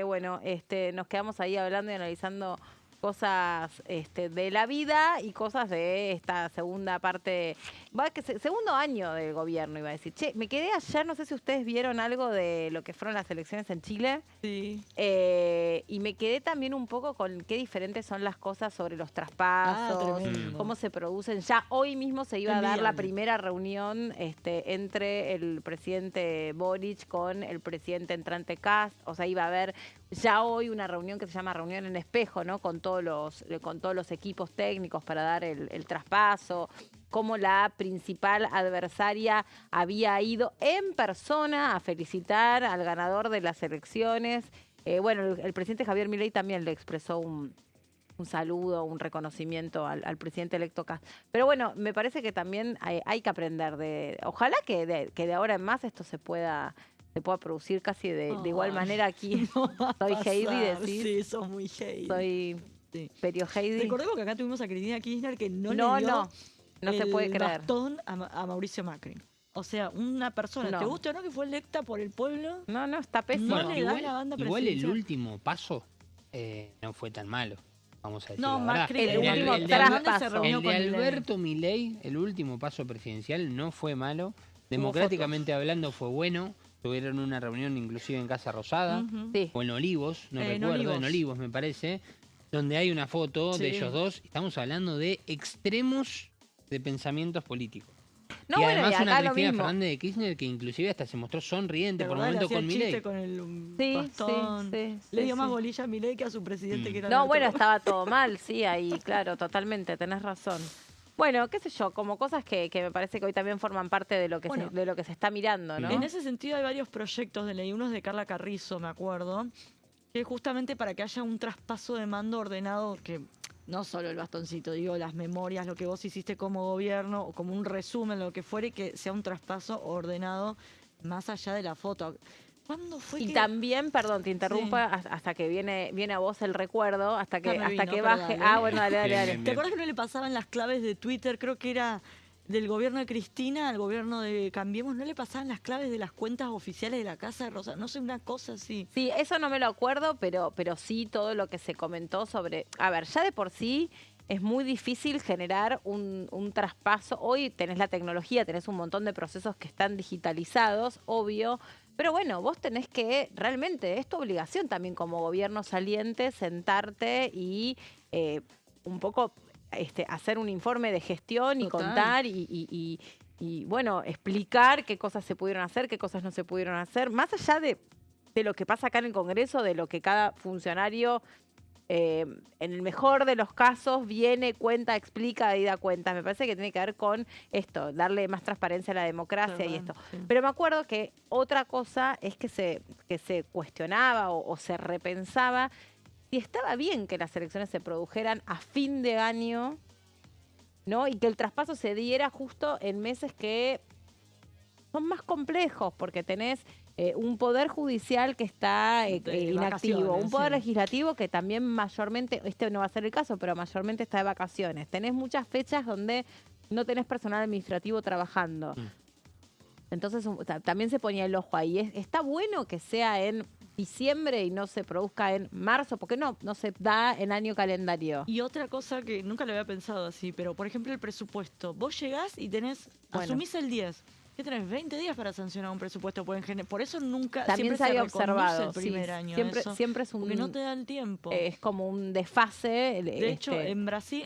que bueno, nos quedamos ahí hablando y analizando cosas de la vida y cosas de esta segunda parte, segundo año del gobierno, iba a decir. Che, me quedé ayer, no sé si ustedes vieron algo de lo que fueron las elecciones en Chile. Sí. Y me quedé también un poco con qué diferentes son las cosas sobre los traspasos, tremendo. cómo se producen. Ya hoy mismo se iba a dar la Envidiable. primera reunión entre el presidente Boric con el presidente entrante Kast. O sea, iba a haber ya hoy una reunión que se llama reunión en espejo, ¿no? Con todos los equipos técnicos para dar el traspaso, cómo la principal adversaria había ido en persona a felicitar al ganador de las elecciones. Bueno, el presidente Javier Milei también le expresó un saludo, un reconocimiento al presidente electo Kast. Pero bueno, me parece que también hay que aprender ojalá que de ahora en más esto se pueda producir casi de igual manera aquí. Soy Heidi, decís. Sí, sos muy Heidi. Soy Sí. Perio Heidi. Recordemos que acá tuvimos a Cristina Kirchner que no No, le dio no se puede el creer. bastón a Mauricio Macri. O sea, una persona, No. ¿te gusta o no, que fue electa por el pueblo? No, está pésimo. No le da la banda igual el presidencial. último paso no fue tan malo. Vamos a decir No, la verdad. Macri, El último de traspaso. se reunió el con de Milei. Alberto Milei, el último paso presidencial, no fue malo. Democráticamente hablando fue bueno. Tuvieron una reunión inclusive en Casa Rosada, Ujú. Sí. o en Olivos, no En recuerdo, Olivos. en Olivos me parece, donde hay una foto de Sí. ellos dos. Estamos hablando de extremos de pensamientos políticos. No, y bueno, además y una acá lo Cristina mismo. Fernández de Kirchner que inclusive hasta se mostró sonriente ¿Te por el acordás? momento Le con hacía chiste Milei. con el Sí, bastón. sí, Le dio más sí. bolilla a Milei que a su presidente, que era No, Alberto. bueno, estaba todo mal, sí, ahí, claro, totalmente, tenés razón. Bueno, qué sé yo, como cosas que me parece que hoy también forman parte de lo que, Bueno. de lo que se está mirando, ¿no? En ese sentido hay varios proyectos de ley, unos de Carla Carrizo, me acuerdo, que justamente para que haya un traspaso de mando ordenado, que no solo el bastoncito, digo, las memorias, lo que vos hiciste como gobierno, o como un resumen, lo que fuere, que sea un traspaso ordenado más allá de la foto. ¿Cuándo fue Y que...? también, perdón, te interrumpa, hasta que viene a vos el recuerdo, hasta que Ya me vino, pero baje. dale. Ah, bueno, dale. Bien, bien, ¿Te acuerdas que no le pasaban las claves de Twitter? Creo que era del gobierno de Cristina al gobierno de Cambiemos. ¿No le pasaban las claves de las cuentas oficiales de la Casa de Rosa? No sé, una cosa así. Sí, eso no me lo acuerdo, pero sí todo lo que se comentó sobre... A ver, ya de por sí es muy difícil generar un traspaso. Hoy tenés la tecnología, tenés un montón de procesos que están digitalizados, obvio. Pero bueno, vos tenés que realmente, es tu obligación también como gobierno saliente, sentarte y un poco hacer un informe de gestión y Total. contar y bueno, explicar qué cosas se pudieron hacer, qué cosas no se pudieron hacer. Más allá de lo que pasa acá en el Congreso, de lo que cada funcionario... en el mejor de los casos viene, cuenta, explica y da cuenta. Me parece que tiene que ver con esto, darle más transparencia a la democracia y esto. Sí. Pero me acuerdo que otra cosa es que se cuestionaba o se repensaba si estaba bien que las elecciones se produjeran a fin de año, ¿no? Y que el traspaso se diera justo en meses que son más complejos, porque tenés un poder judicial que está De inactivo, vacaciones, un poder sí. legislativo que también mayormente, no va a ser el caso, pero mayormente está de vacaciones. Tenés muchas fechas donde no tenés personal administrativo trabajando. Entonces también se ponía el ojo ahí. Está bueno que sea en diciembre y no se produzca en marzo, porque no se da en año calendario. Y otra cosa que nunca lo había pensado así, pero por ejemplo el presupuesto. Vos llegás y Bueno. asumís el 10. ¿Qué tenés? 20 días para sancionar un presupuesto. Por eso nunca, También siempre se había reconoce observado. el primer sí, año. siempre, eso, siempre es un... porque no te da el tiempo. es como un desfase. De hecho, en Brasil,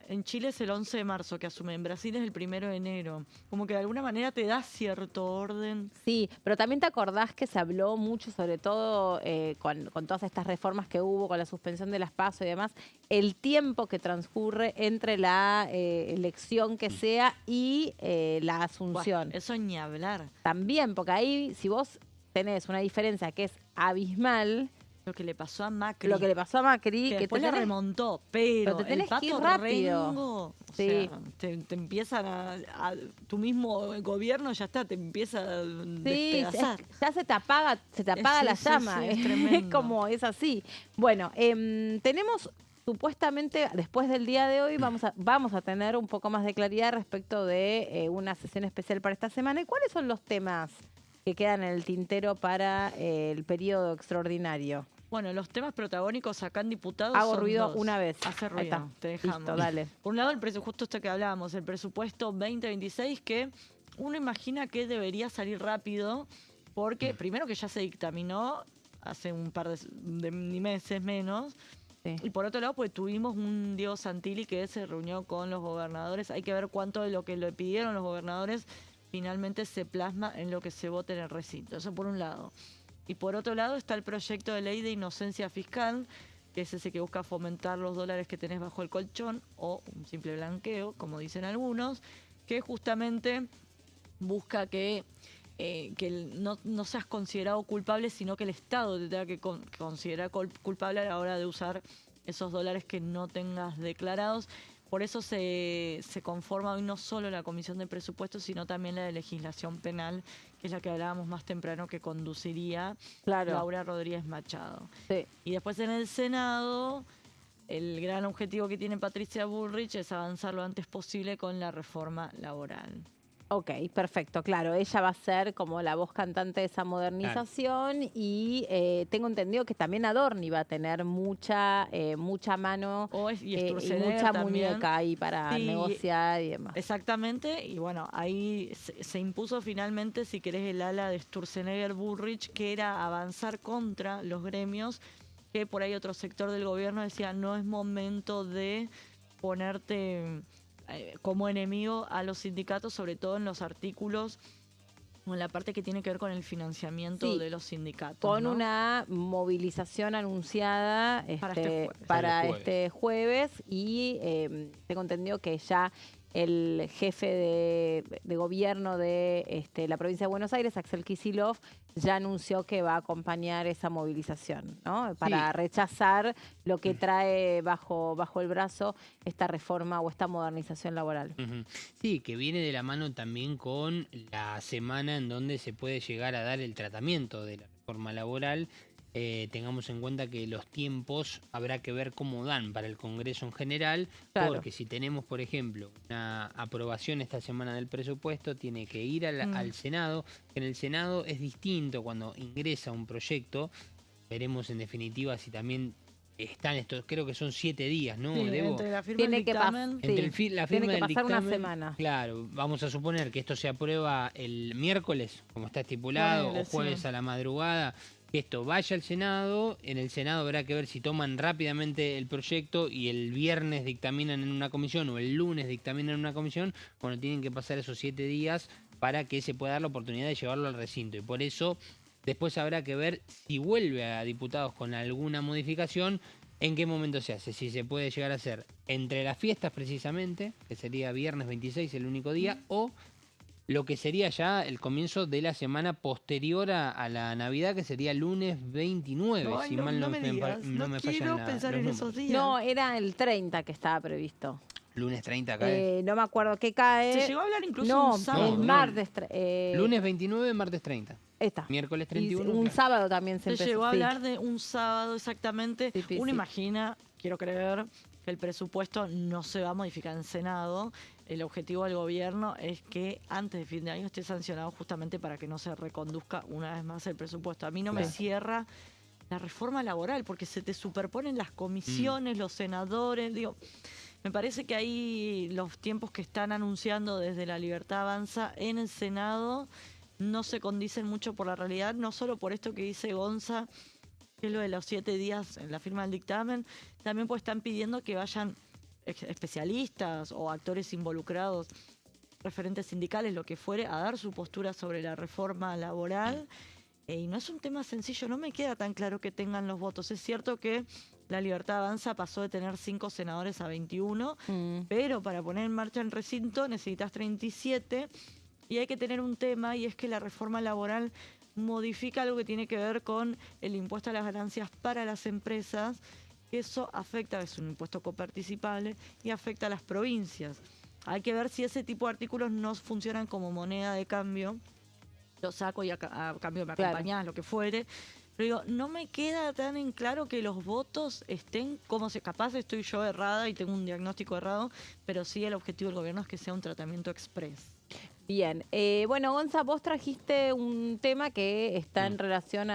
en Chile es el 11 de marzo que asume, en Brasil es el 1 de enero. Como que de alguna manera te da cierto orden. Sí, pero también te acordás que se habló mucho, sobre todo con todas estas reformas que hubo, con la suspensión de las PASO y demás, el tiempo que transcurre entre la elección que sea y la asunción. Buah, eso ni hablar. También, porque ahí si vos tenés una diferencia que es abismal, Lo que le pasó a Macri. lo que le pasó a Macri, que que después te la tenés- remontó, pero te tenés el que ir Pato rápido. Rengo, o Sí. sea, te empiezan tu mismo gobierno ya está, te empieza a Sí, despedazar. ya se te apaga Sí, la sí, llama. sí, es Es tremendo. como es así. Bueno, tenemos supuestamente, después del día de hoy, vamos a tener un poco más de claridad respecto de una sesión especial para esta semana. ¿Y cuáles son los temas que quedan en el tintero para el periodo extraordinario? Bueno, los temas protagónicos acá en diputados Hago son ruido 2. una vez. Hace Ahí ruido, está. te dejamos. Listo, dale. Por un lado, el presupuesto este que hablábamos, el presupuesto 2026, que uno imagina que debería salir rápido, porque primero que ya se dictaminó hace un par de meses menos, Sí. y por otro lado, pues tuvimos un Diego Santilli que se reunió con los gobernadores. Hay que ver cuánto de lo que le pidieron los gobernadores finalmente se plasma en lo que se vote en el recinto. Eso por un lado. Y por otro lado está el proyecto de ley de inocencia fiscal, que es ese que busca fomentar los dólares que tenés bajo el colchón o un simple blanqueo, como dicen algunos, que justamente busca que no seas considerado culpable, sino que el Estado te tenga que considerar culpable a la hora de usar esos dólares que no tengas declarados. Por eso se conforma hoy no solo la Comisión de Presupuestos, sino también la de Legislación Penal, que es la que hablábamos más temprano, que conduciría Claro. Laura Rodríguez Machado. Sí. Y después en el Senado, el gran objetivo que tiene Patricia Bullrich es avanzar lo antes posible con la reforma laboral. Ok, perfecto, claro. Ella va a ser como la voz cantante de esa modernización y tengo entendido que también Adorni va a tener mucha mano Y y Sturzenegger mucha también. muñeca ahí para Sí, negociar y demás. Exactamente, y bueno, ahí se impuso finalmente, si querés, el ala de Sturzenegger-Bullrich, que era avanzar contra los gremios, que por ahí otro sector del gobierno decía no es momento de ponerte como enemigo a los sindicatos, sobre todo en los artículos o en la parte que tiene que ver con el financiamiento Sí, de los sindicatos. Con ¿no? una movilización anunciada Para este este jueves y tengo entendido que ya el jefe de gobierno de la provincia de Buenos Aires, Axel Kicillof, ya anunció que va a acompañar esa movilización, ¿no? Para rechazar lo que trae bajo el brazo esta reforma o esta modernización laboral. Ujú. Sí, que viene de la mano también con la semana en donde se puede llegar a dar el tratamiento de la reforma laboral. Tengamos en cuenta que los tiempos habrá que ver cómo dan para el Congreso en general, Claro. porque si tenemos, por ejemplo, una aprobación esta semana del presupuesto, tiene que ir al Senado. En el Senado es distinto cuando ingresa un proyecto. Veremos en definitiva si también están estos, creo que son 7 días, ¿no? Sí, Debo. entre la firma Tiene del que dictamen, pasar. Entre Sí, la tiene firma que del pasar una dictamen, semana. Claro, vamos a suponer que esto se aprueba el miércoles, como está estipulado, Ponele, o jueves sí. a la madrugada, que esto vaya al Senado. En el Senado habrá que ver si toman rápidamente el proyecto y el viernes dictaminan en una comisión o el lunes dictaminan en una comisión. Bueno, tienen que pasar esos 7 días para que se pueda dar la oportunidad de llevarlo al recinto. Y por eso después habrá que ver si vuelve a diputados con alguna modificación. ¿En qué momento se hace? Si se puede llegar a hacer entre las fiestas precisamente, que sería viernes 26 el único día, o lo que sería ya el comienzo de la semana posterior a la Navidad, que sería lunes 29, Ay, si no, mal no no me me, digas, no me quiero fallan pensar los en números. esos días. No, era el 30 que estaba previsto. Lunes 30 cae. No me acuerdo qué cae. Se llegó a hablar incluso no, un sábado. es No, martes. Lunes 29, martes 30. Está. Miércoles Y 31. un claro. sábado también se Se empezó. llegó a sí. hablar de un sábado exactamente. Sí, sí, Uno sí. imagina, quiero creer, que el presupuesto no se va a modificar en Senado. El objetivo del gobierno es que antes de fin de año esté sancionado justamente para que no se reconduzca una vez más el presupuesto. A mí no me Claro. cierra la reforma laboral porque se te superponen las comisiones, los senadores, digo... Me parece que ahí los tiempos que están anunciando desde La Libertad Avanza en el Senado no se condicen mucho por la realidad, no solo por esto que dice Gonza, que es lo de los 7 días en la firma del dictamen, también pues están pidiendo que vayan especialistas o actores involucrados, referentes sindicales, lo que fuere, a dar su postura sobre la reforma laboral. Y no es un tema sencillo, no me queda tan claro que tengan los votos. Es cierto que La Libertad Avanza pasó de tener 5 senadores a 21, pero para poner en marcha el recinto necesitas 37 y hay que tener un tema, y es que la reforma laboral modifica algo que tiene que ver con el impuesto a las ganancias para las empresas. Eso afecta, es un impuesto coparticipable y afecta a las provincias. Hay que ver si ese tipo de artículos no funcionan como moneda de cambio. Lo saco y a cambio me Claro. acompañás, lo que fuere. Pero digo, no me queda tan en claro que los votos estén como se... Capaz estoy yo errada y tengo un diagnóstico errado, pero sí el objetivo del gobierno es que sea un tratamiento express. Bien, bueno, Gonza, vos trajiste un tema que está en relación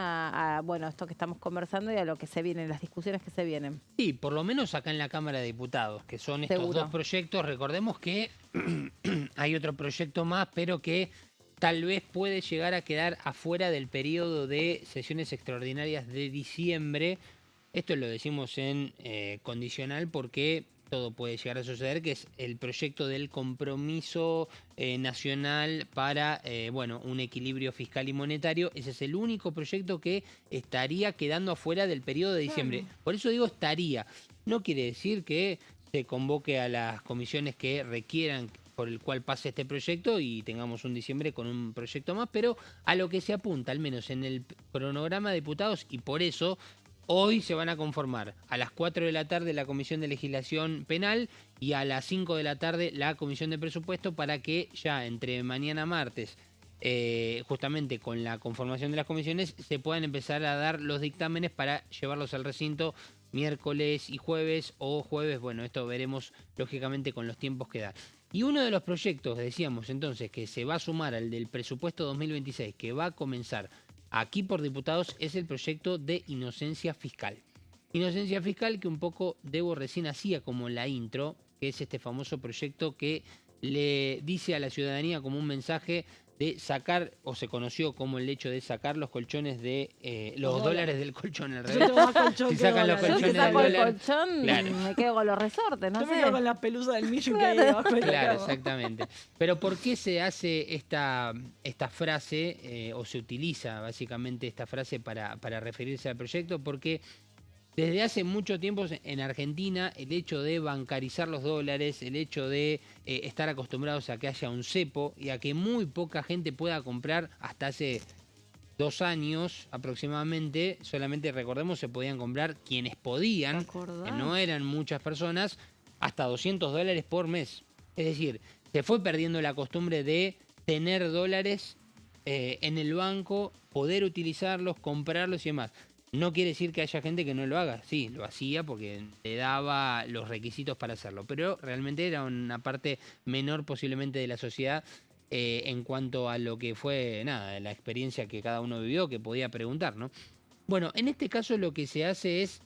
bueno, esto que estamos conversando y a lo que se viene, las discusiones que se vienen. Sí, por lo menos acá en la Cámara de Diputados, que son estos Seguro. dos proyectos. Recordemos que hay otro proyecto más, pero que tal vez puede llegar a quedar afuera del periodo de sesiones extraordinarias de diciembre. Esto lo decimos en condicional porque todo puede llegar a suceder, que es el proyecto del compromiso nacional para bueno, un equilibrio fiscal y monetario. Ese es el único proyecto que estaría quedando afuera del periodo de diciembre. Por eso digo estaría. No quiere decir que se convoque a las comisiones que requieran por el cual pase este proyecto y tengamos un diciembre con un proyecto más, pero a lo que se apunta, al menos en el cronograma de diputados, y por eso hoy se van a conformar a las 4 de la tarde la Comisión de Legislación Penal y a las 5 de la tarde la Comisión de Presupuesto, para que ya entre mañana martes, justamente con la conformación de las comisiones, se puedan empezar a dar los dictámenes para llevarlos al recinto miércoles y jueves, o jueves. Bueno, esto veremos lógicamente con los tiempos que da. Y uno de los proyectos, decíamos entonces, que se va a sumar al del presupuesto 2026, que va a comenzar aquí por diputados, es el proyecto de inocencia fiscal. Inocencia fiscal que un poco Debo recién hacía como la intro, que es este famoso proyecto que le dice a la ciudadanía como un mensaje de sacar, o se conoció como el hecho de sacar los colchones de los dólares del colchón al Yo revés. tengo más colchón Si que sacan los dólares. Yo si colchones del saco el dólar, colchón, claro. me quedo con los resortes, no Yo me sé. quedo con la pelusa del millo que hay debajo de la Claro, cama. exactamente. Pero ¿por qué se hace esta frase, o se utiliza básicamente esta frase para referirse al proyecto? Porque desde hace mucho tiempo en Argentina el hecho de bancarizar los dólares, el hecho de estar acostumbrados a que haya un cepo y a que muy poca gente pueda comprar, hasta hace 2 años aproximadamente, solamente recordemos, se podían comprar quienes podían, que no eran muchas personas, hasta $200 por mes. Es decir, se fue perdiendo la costumbre de tener dólares en el banco, poder utilizarlos, comprarlos y demás. No quiere decir que haya gente que no lo haga. Sí, lo hacía porque le daba los requisitos para hacerlo, pero realmente era una parte menor posiblemente de la sociedad en cuanto a lo que fue, nada, la experiencia que cada uno vivió, que podía preguntar, ¿no? Bueno, en este caso lo que se hace es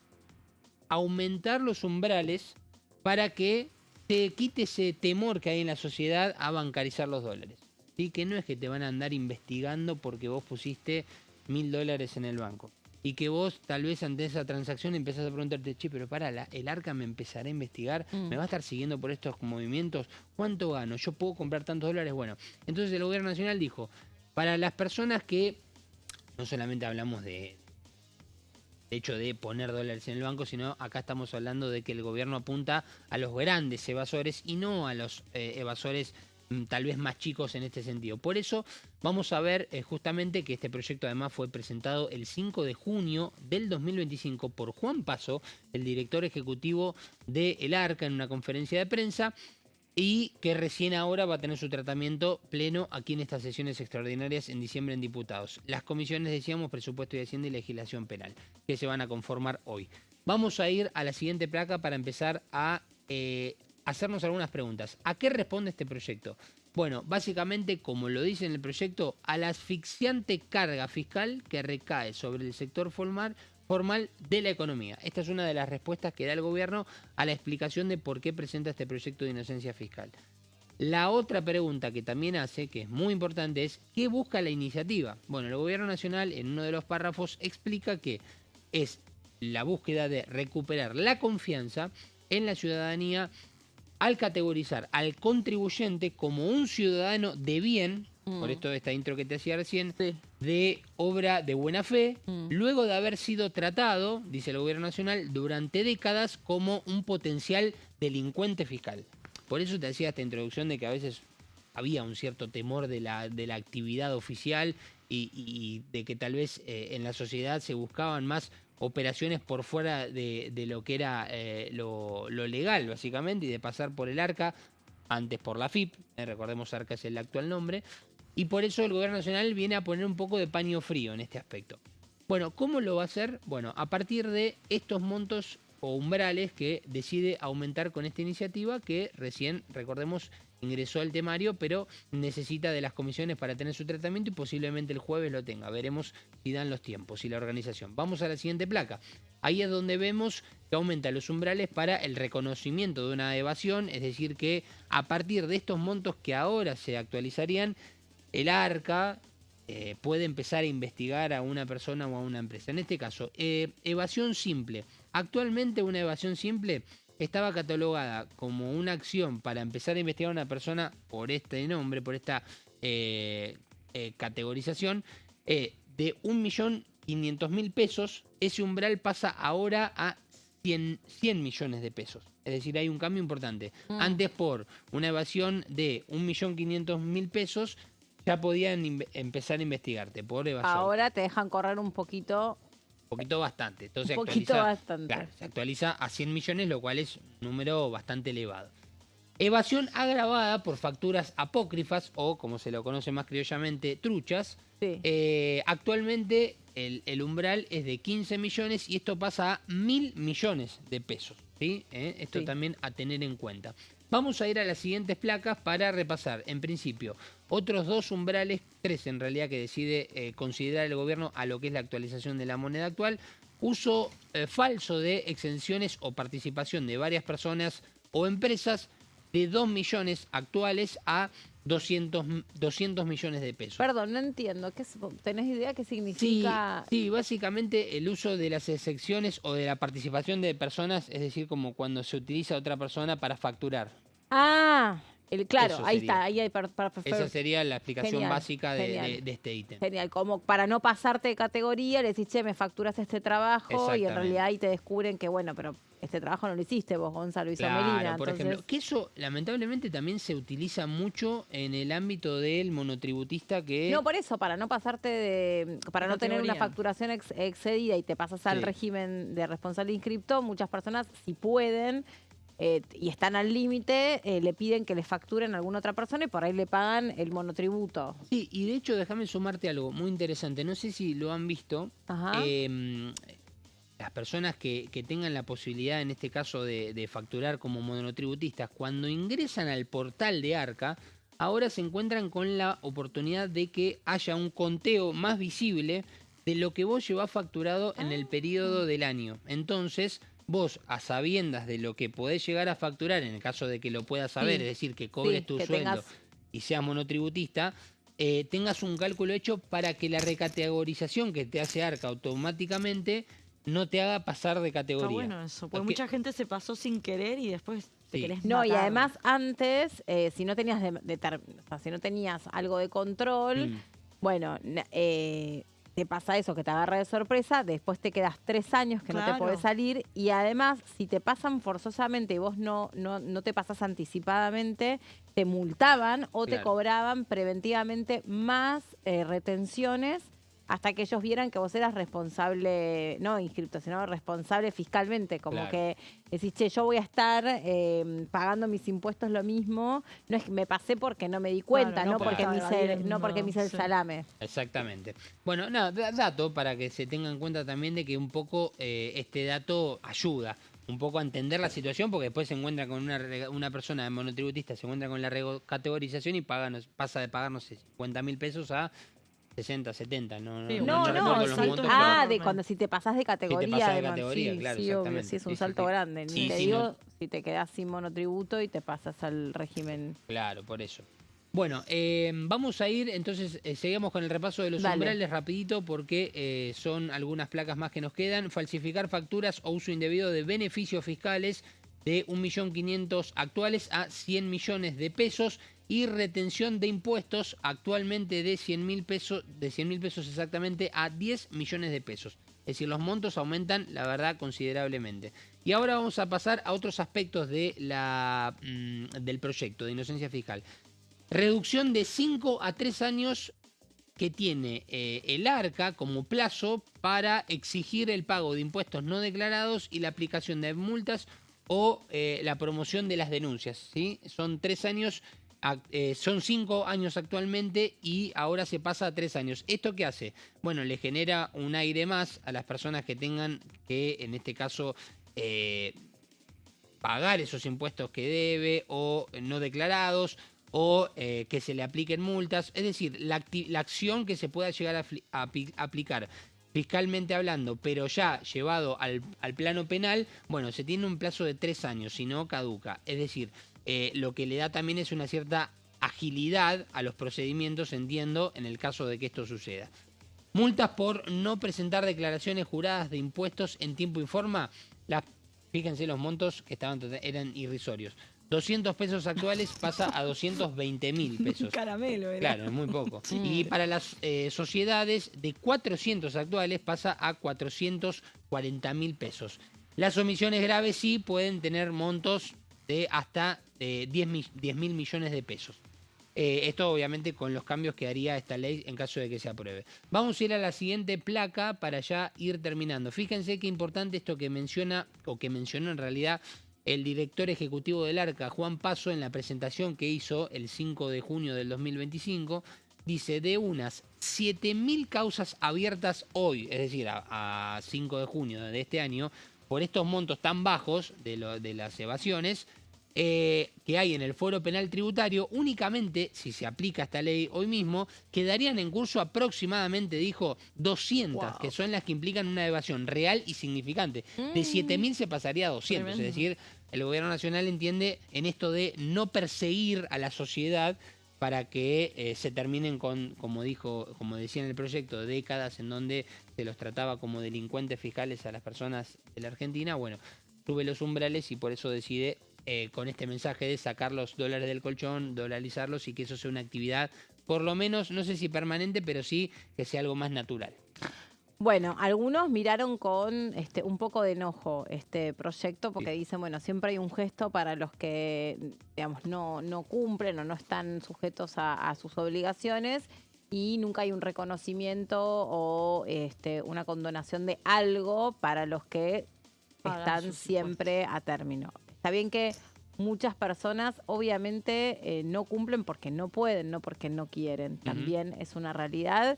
aumentar los umbrales para que se quite ese temor que hay en la sociedad a bancarizar los dólares. ¿Sí? Que no es que te van a andar investigando porque vos pusiste $1000 en el banco. Y que vos tal vez ante esa transacción empezás a preguntarte, che, pero para, el ARCA me empezará a investigar, me va a estar siguiendo por estos movimientos, ¿cuánto gano? ¿Yo puedo comprar tantos dólares? Bueno, entonces el gobierno nacional dijo, para las personas que, no solamente hablamos de hecho de poner dólares en el banco, sino acá estamos hablando de que el gobierno apunta a los grandes evasores y no a los evasores tal vez más chicos en este sentido. Por eso vamos a ver justamente que este proyecto además fue presentado el 5 de junio del 2025 por Juan Paso, el director ejecutivo de El Arca, en una conferencia de prensa, y que recién ahora va a tener su tratamiento pleno aquí en estas sesiones extraordinarias en diciembre en diputados. Las comisiones, decíamos, presupuesto y Hacienda y legislación penal, que se van a conformar hoy. Vamos a ir a la siguiente placa para empezar a hacernos algunas preguntas. ¿A qué responde este proyecto? Bueno, básicamente, como lo dice en el proyecto, a la asfixiante carga fiscal que recae sobre el sector formal de la economía. Esta es una de las respuestas que da el gobierno a la explicación de por qué presenta este proyecto de inocencia fiscal. La otra pregunta que también hace, que es muy importante, es ¿qué busca la iniciativa? Bueno, el gobierno nacional en uno de los párrafos explica que es la búsqueda de recuperar la confianza en la ciudadanía al categorizar al contribuyente como un ciudadano de bien, por esto esta intro que te hacía recién, de obra de buena fe, luego de haber sido tratado, dice el gobierno nacional, durante décadas como un potencial delincuente fiscal. Por eso te hacía esta introducción de que a veces había un cierto temor de la actividad oficial y de que tal vez en la sociedad se buscaban más operaciones por fuera de lo que era lo legal, básicamente, y de pasar por el ARCA, antes por la FIP, recordemos ARCA es el actual nombre, y por eso el gobierno nacional viene a poner un poco de paño frío en este aspecto. Bueno, ¿cómo lo va a hacer? Bueno, a partir de estos montos o umbrales que decide aumentar con esta iniciativa que recién, recordemos, ingresó al temario, pero necesita de las comisiones para tener su tratamiento y posiblemente el jueves lo tenga. Veremos si dan los tiempos y la organización. Vamos a la siguiente placa. Ahí es donde vemos que aumenta los umbrales para el reconocimiento de una evasión, es decir que a partir de estos montos que ahora se actualizarían, el ARCA puede empezar a investigar a una persona o a una empresa. En este caso, evasión simple. Actualmente una evasión simple estaba catalogada como una acción para empezar a investigar a una persona por este nombre, por esta categorización, de 1.500.000 pesos. Ese umbral pasa ahora a 100 millones de pesos. Es decir, hay un cambio importante. Antes, por una evasión de 1.500.000 pesos, ya podían empezar a investigarte por evasión. Ahora te dejan correr un poquito Bastante. Entonces un poquito bastante. Claro, se actualiza a 100 millones, lo cual es un número bastante elevado. Evasión agravada por facturas apócrifas o, como se lo conoce más criollamente, truchas. Sí. Actualmente el umbral es de 15 millones y esto pasa a 1.000 millones de pesos. ¿Sí? Esto Sí. también a tener en cuenta. Vamos a ir a las siguientes placas para repasar, en principio, otros 2 umbrales, 3 en realidad, que decide considerar el gobierno a lo que es la actualización de la moneda actual. Uso falso de exenciones o participación de varias personas o empresas de 2 millones actuales a 200 millones de pesos. Perdón, no entiendo. ¿Tenés idea qué significa? Sí, básicamente el uso de las excepciones o de la participación de personas, es decir, como cuando se utiliza a otra persona para facturar. Ah, claro, Eso ahí sería. está. Ahí hay Esa sería la explicación Genial, básica genial. de este ítem. Genial, como para no pasarte de categoría, le decís, che, me facturas este trabajo y en Exactamente. realidad ahí te descubren que, bueno, pero este trabajo no lo hiciste vos, Gonzalo Claro, Melina. por ejemplo, que eso lamentablemente también se utiliza mucho en el ámbito del monotributista que... No, por eso, para no pasarte para no tener una Categoría. facturación excedida y te pasas al Sí. régimen de responsable inscripto, muchas personas, si pueden y están al límite, le piden que les facturen a alguna otra persona y por ahí le pagan el monotributo. Sí, y de hecho déjame sumarte algo muy interesante. No sé si lo han visto. Ajá. Las personas que tengan la posibilidad, en este caso, de facturar como monotributistas, cuando ingresan al portal de ARCA, ahora se encuentran con la oportunidad de que haya un conteo más visible de lo que vos llevás facturado en el periodo del año. Entonces, vos, a sabiendas de lo que podés llegar a facturar, en el caso de que lo puedas saber, Sí. es decir, que cobres Sí, tu que sueldo tengas- y seas monotributista, tengas un cálculo hecho para que la recategorización que te hace ARCA automáticamente no te haga pasar de Está categoría. bueno eso, porque Porque- mucha gente se pasó sin querer y después te Sí. querés No, y matar. además antes, si no tenías o sea, si no tenías algo de control, Mm. bueno, te pasa eso, que te agarra de sorpresa, después te quedas 3 años que no te Claro. podés salir y además, si te pasan forzosamente y vos no te pasas anticipadamente, te multaban o te Claro. cobraban preventivamente más retenciones hasta que ellos vieran que vos eras responsable, no inscripto, sino responsable fiscalmente, como Claro. que decís, che, yo voy a estar pagando mis impuestos lo mismo, no es que me pasé porque no me di cuenta, Claro, no, no porque porque me estaba hice, bien, no porque me hice el sí. salame. Exactamente. Bueno, nada, dato para que se tenga en cuenta también de que un poco este dato ayuda un poco a entender la situación, porque después se encuentra con una persona monotributista, se encuentra con la categorización y pasa de pagar, no sé, 50.000 pesos a 60, 70. Sí, No, Mucho no, recuerdo los sí. montos, ah, pero- de cuando si te pasás de categoría. pasás de además, categoría, sí, claro, sí, obvio, exactamente. sí, es un Sí, sí, salto sí. grande. Ni Sí, te sí, digo, no. si te quedás sin monotributo y te pasas al régimen. Claro, por eso. Bueno, vamos a ir, entonces seguimos con el repaso de los Dale. umbrales rapidito porque son algunas placas más que nos quedan. Falsificar facturas o uso indebido de beneficios fiscales de 1.500.000 actuales a 100 millones de pesos y retención de impuestos actualmente de 100.000 pesos, exactamente a 10 millones de pesos. Es decir, los montos aumentan, la verdad, considerablemente. Y ahora vamos a pasar a otros aspectos de del proyecto de inocencia fiscal. Reducción de 5 a 3 años que tiene el ARCA como plazo para exigir el pago de impuestos no declarados y la aplicación de multas o la promoción de las denuncias. ¿Sí? Son 3 años, son 5 años actualmente y ahora se pasa a 3 años. ¿Esto qué hace? Bueno, le genera un aire más a las personas que tengan que, en este caso, pagar esos impuestos que debe o no declarados, o que se le apliquen multas. Es decir, la acción que se pueda llegar a aplicar fiscalmente hablando, pero ya llevado al plano penal, bueno, se tiene un plazo de 3 años, si no caduca. Es decir, lo que le da también es una cierta agilidad a los procedimientos, entiendo, en el caso de que esto suceda. Multas por no presentar declaraciones juradas de impuestos en tiempo y forma. Fíjense los montos que eran irrisorios. 200 pesos actuales pasa a 220.000 pesos. Caramelo, ¿verdad? Claro, es muy poco. Y para las sociedades de 400 actuales pasa a 440.000 pesos. Las omisiones graves sí pueden tener montos de hasta 10.000 millones de pesos. Esto obviamente con los cambios que haría esta ley en caso de que se apruebe. Vamos a ir a la siguiente placa para ya ir terminando. Fíjense qué importante esto que menciona, o que mencionó en realidad el director ejecutivo del ARCA, Juan Paso, en la presentación que hizo el 5 de junio del 2025, dice: de unas 7.000 causas abiertas hoy, es decir, a 5 de junio de este año, por estos montos tan bajos de las evasiones, que hay en el Foro Penal Tributario, únicamente, si se aplica esta ley hoy mismo, quedarían en curso aproximadamente, dijo, 200, que son las que implican una evasión real y significante. De 7.000 se pasaría a 200, tremendo. Es decir, el gobierno nacional entiende en esto de no perseguir a la sociedad para que se terminen con, como decía en el proyecto, décadas en donde se los trataba como delincuentes fiscales a las personas de la Argentina. Bueno, sube los umbrales y por eso decide con este mensaje de sacar los dólares del colchón, dolarizarlos y que eso sea una actividad, por lo menos, no sé si permanente, pero sí que sea algo más natural. Bueno, algunos miraron con un poco de enojo este proyecto porque dicen, bueno, siempre hay un gesto para los que, digamos, no cumplen o no están sujetos a sus obligaciones y nunca hay un reconocimiento o una condonación de algo para los que están siempre a término. Está bien que muchas personas obviamente no cumplen porque no pueden, no porque no quieren. También es una realidad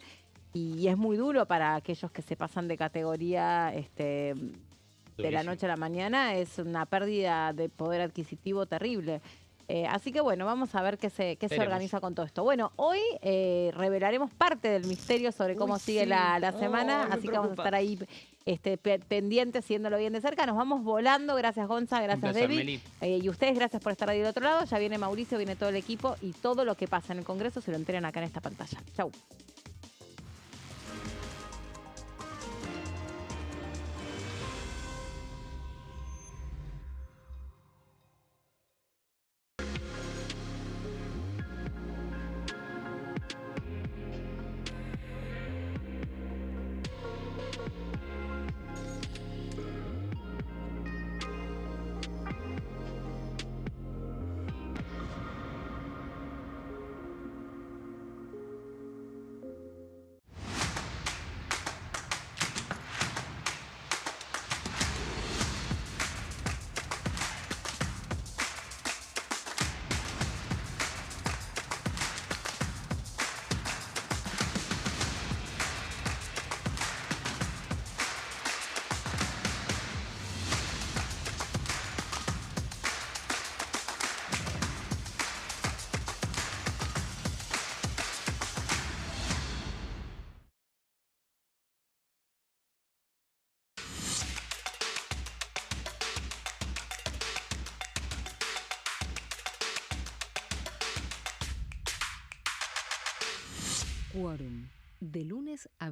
y es muy duro para aquellos que se pasan de categoría de la noche a la mañana. Es una pérdida de poder adquisitivo terrible. Así que bueno, vamos a ver qué se organiza con todo esto. Bueno, hoy revelaremos parte del misterio sobre cómo sigue la semana, así que vamos a estar ahí pendientes, siguiéndolo bien de cerca. Nos vamos volando. Gracias, Gonza, gracias, Debbie. Y ustedes, gracias por estar ahí del otro lado. Ya viene Mauricio, viene todo el equipo y todo lo que pasa en el Congreso se lo enteran acá en esta pantalla. Chau. Quórum. De lunes a